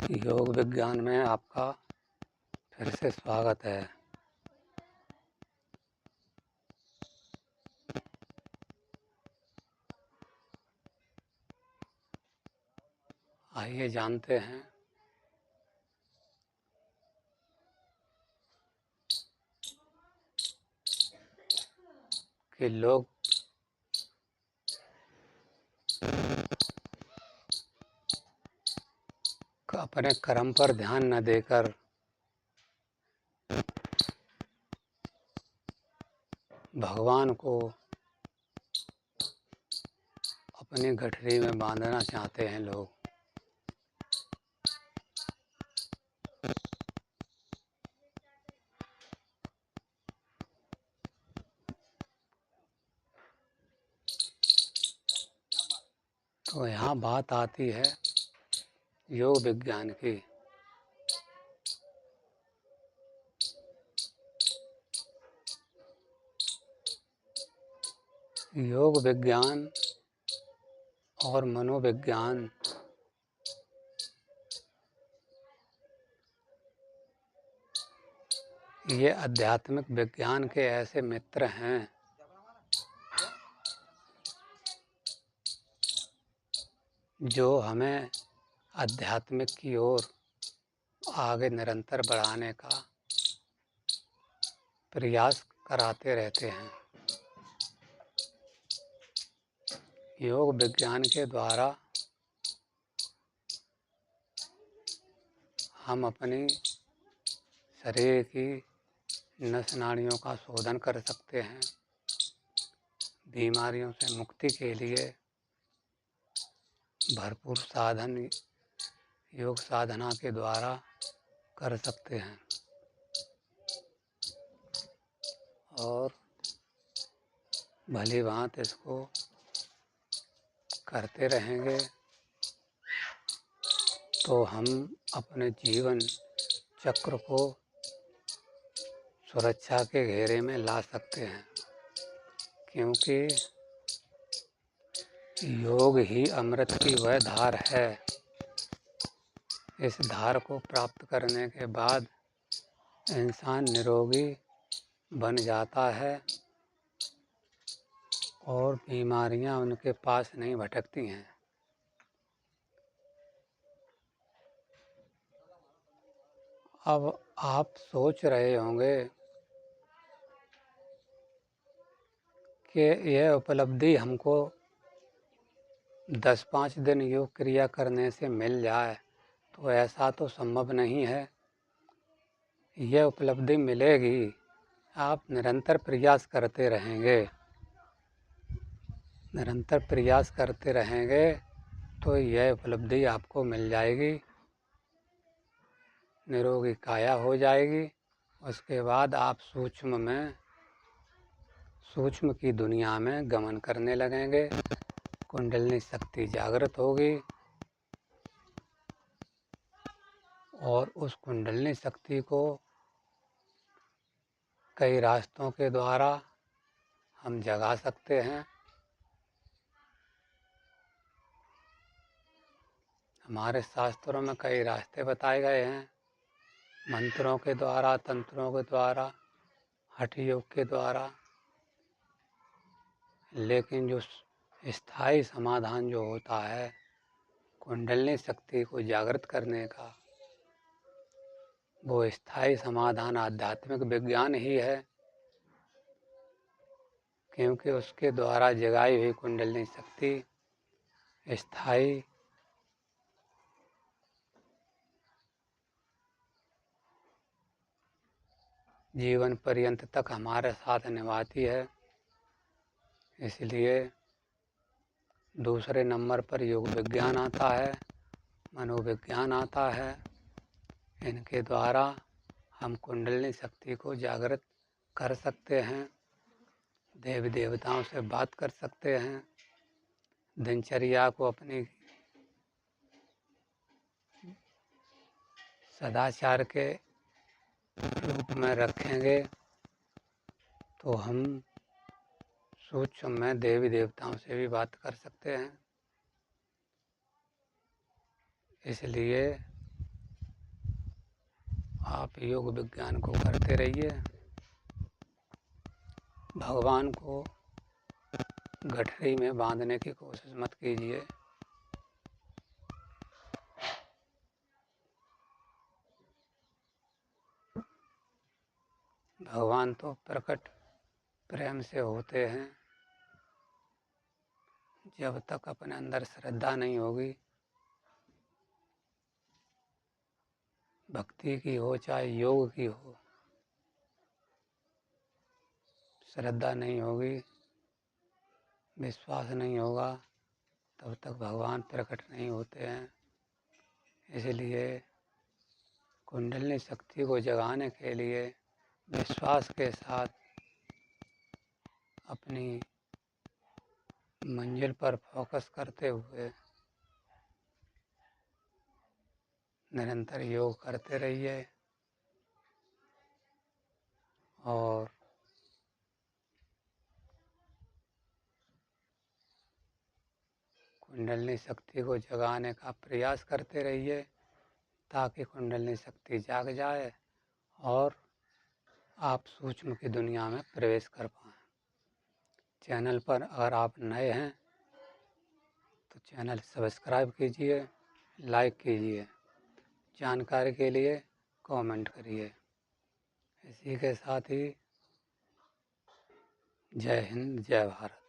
योग विज्ञान में आपका फिर से स्वागत है। आइए जानते हैं कि लोग अपने कर्म पर ध्यान न देकर भगवान को अपनी गठरी में बांधना चाहते हैं लोग। तो यहाँ बात आती है योग विज्ञान की। योग विज्ञान और मनोविज्ञान ये आध्यात्मिक विज्ञान के ऐसे मित्र हैं जो हमें आध्यात्मिक की ओर आगे निरंतर बढ़ाने का प्रयास कराते रहते हैं। योग विज्ञान के द्वारा हम अपनी शरीर की नस नाड़ियों का शोधन कर सकते हैं, बीमारियों से मुक्ति के लिए भरपूर साधन योग साधना के द्वारा कर सकते हैं और भली भांति इसको करते रहेंगे तो हम अपने जीवन चक्र को सुरक्षा के घेरे में ला सकते हैं, क्योंकि योग ही अमृत की वह धार है। इस धार को प्राप्त करने के बाद इंसान निरोगी बन जाता है और बीमारियां उनके पास नहीं भटकती हैं। अब आप सोच रहे होंगे कि यह उपलब्धि हमको 10-5 दिन योग क्रिया करने से मिल जाए, तो ऐसा तो संभव नहीं है। यह उपलब्धि मिलेगी, आप निरंतर प्रयास करते रहेंगे। निरंतर प्रयास करते रहेंगे तो यह उपलब्धि आपको मिल जाएगी, निरोगी काया हो जाएगी। उसके बाद आप सूक्ष्म की दुनिया में गमन करने लगेंगे, कुंडलिनी शक्ति जागृत होगी और उस कुंडलिनी शक्ति को कई रास्तों के द्वारा हम जगा सकते हैं। हमारे शास्त्रों में कई रास्ते बताए गए हैं, मंत्रों के द्वारा, तंत्रों के द्वारा, हठ योग के द्वारा। लेकिन जो स्थायी समाधान जो होता है कुंडलिनी शक्ति को जागृत करने का, वो स्थायी समाधान आध्यात्मिक विज्ञान ही है, क्योंकि उसके द्वारा जगाई हुई कुंडलिनी शक्ति स्थायी जीवन पर्यंत तक हमारे साथ निभाती है। इसलिए दूसरे नंबर पर योग विज्ञान आता है, मनोविज्ञान आता है। इनके द्वारा हम कुंडलिनी शक्ति को जागृत कर सकते हैं, देवी देवताओं से बात कर सकते हैं, दिनचर्या को अपनी सदाचार के रूप में रखेंगे तो हम सूक्ष्म में देवी देवताओं से भी बात कर सकते हैं। इसलिए आप योग विज्ञान को करते रहिए। भगवान को गठरी में बांधने की कोशिश मत कीजिए। भगवान तो प्रकट प्रेम से होते हैं। जब तक अपने अंदर श्रद्धा नहीं होगी, भक्ति की हो चाहे योग की हो, श्रद्धा नहीं होगी, विश्वास नहीं होगा, तब तक भगवान प्रकट नहीं होते हैं। इसलिए कुंडलिनी शक्ति को जगाने के लिए विश्वास के साथ अपनी मंजिल पर फोकस करते हुए निरंतर योग करते रहिए और कुंडलिनी शक्ति को जगाने का प्रयास करते रहिए ताकि कुंडलिनी शक्ति जाग जाए और आप सूक्ष्म की दुनिया में प्रवेश कर पाएँ। चैनल पर अगर आप नए हैं तो चैनल सब्सक्राइब कीजिए, लाइक कीजिए, जानकारी के लिए कमेंट करिए। इसी के साथ ही जय हिंद, जय भारत।